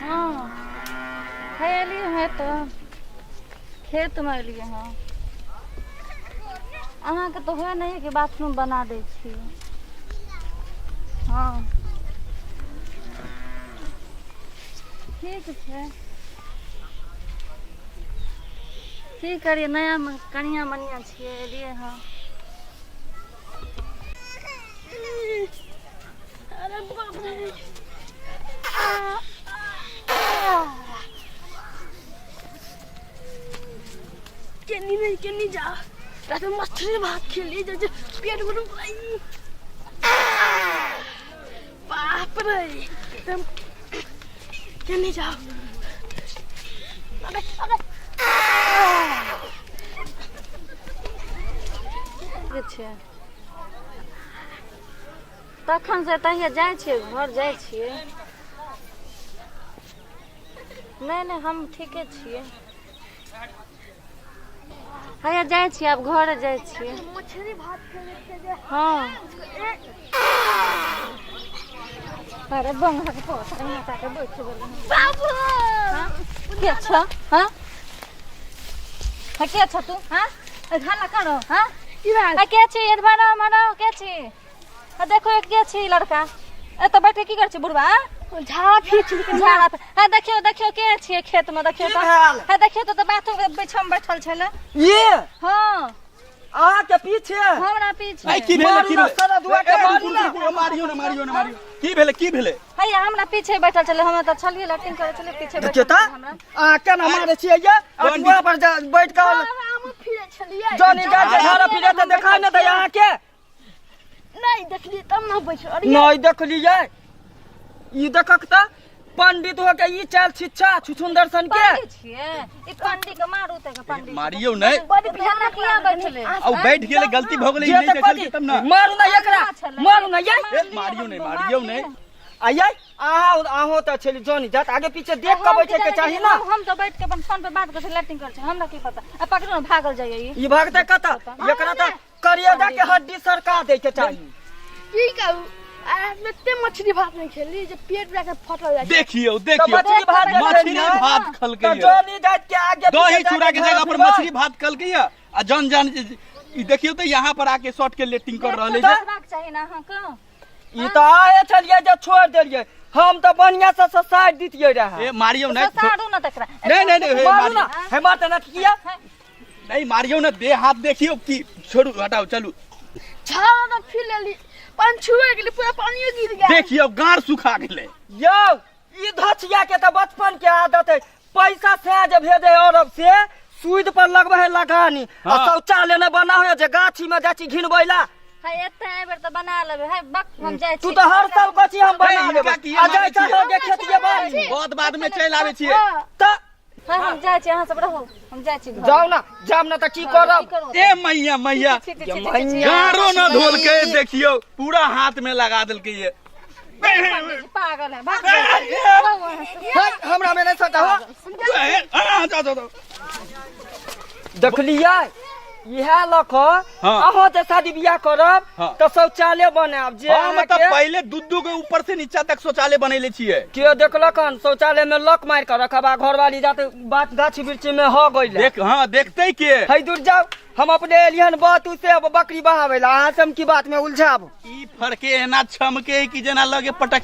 हाँ एलिए है तो खेत में एलिए हाँ अहाँ के तो है नहीं कि बाथरूम बना दे छी। हाँ ठीक है की करिए नया कनिया मनिया छिए एलिए हाँ। अरे बाप रे केनी जा रात में मछली भात खेली जो पेट में भाई बाप रे एकदम केनी जा अबे अबे अच्छा तखन से तहिया जाय छियै घर जाय छियै नहीं हम ठीके छियै हैया जाय छियै आब घर जाय छियै मछली भात खेले हाँ अरे बंगा के पोसा माता के बैठ गेल बाबू हां के छ हां के छ तू हां खाना करो हां की बात के छी एडवाना मानो के छी देखो एक के छी लड़का ए तो बैठ के की कर छी बुढ़वा झाड़ा खींच के झाड़ा हां देखियो के छी खेत में देखियो तो हां देखियो तो बाथरूम के बीच में बैठल छले ये हां आ के पीछे हमरा पीछे आई की भेले सारा दुआ के मारियो ना की भेले हैया हमरा पीछे बैठल छले हम त छलिए लैट्रिन करे छले पीछे बैठल देखियो त आ केना मारे छिए ये दुआ पर बैठ के हम फिरे छलिए जनी का झाड़ा फिरे त देखा न त यहां के नहीं देखली तब ना बैठ अरे नहीं देखलिए ई देखक त पंडित हो के ई चाल छिच्छा छुछुंदर सन के छिए ई पंडित के मारू त पंडित मारियो नहीं बड़ी भियाना किया बैठले औ बैठ गेले गलती भ गेले नहीं देखल तब ना मारू ना एकरा मारू ना ये मारियो नहीं आइए आहो त छली जोनी जात आगे पीछे देख के बैठे के चाहिए ना हम तो बैठ के अपन फोन पे बात करते लैट्रिन कर छ हमरा की पता आ पकड़ो ना भागल जाइए ई भागते कत एकरा त करिया जा के हड्डी सरका दे के चाहिए की कहू इतने मछली भात नहीं खेली जो पेट में फटल जाए देखियो मछली भात खल के जोनी जात के आगे दही चूड़ा के जगह पर मछली भात खल के आ जन ई देखियो तो यहाँ पर आके शॉर्ट के लेटिंग कर रहले छै चाहिए ना हां का ई त आए छलिए जे छोड़ देलिए हम तो बढ़िया से साइड दितिए रहा ए मारियो नहीं साडू ना तकरा नहीं मारू ना हे मार त ना किया नहीं मारियो ना दे हाथ देखियो की छोड़ू हटाओ चलू छाड़ा ना फिर लेली पानी छुए गेली पूरा पानी गिर गया देखियो गार सुखा गेले यो ई धछिया के त बचपन के आदत है पैसा से जे भेजे अरब से सूद पर लगबे है लगानी आ शौचालय न बना हो जे गाछी में जाची घिनबैला है एते बेर त बना लेबे है बक हम जाय छी तू त हर साल कछि हम बना लेबे आ जाय छ हो जे खेतिए बाड़ी बहुत बाद में चल आवे छिए त हम जाय छी अहाँ सब रहो हम जाय छी जाओ ना जाम ना त की करब ए मैया गारो न धोल के देखियो पूरा हाथ में लगा देल के ये पागल है भाग हमरा में नहीं सटा हो जाओ देखलिए इहा लख अहाँ त शादी बियाह करब त शौचालय बनाब जे मतलब पहले दूधू के ऊपर से नीचा तक शौचालय बनैले छिए के देखलकन शौचालय में लक मार के रखबा घरवाली जाते बात गाछ बिरछ में हो गइले देख हां देखते के है दूर जाओ हम अपने एलियन बात से अब बकरी बहावेला अहाँ से हम की बात में उलझाब ई फरके एना छमके कि जना लगे पटक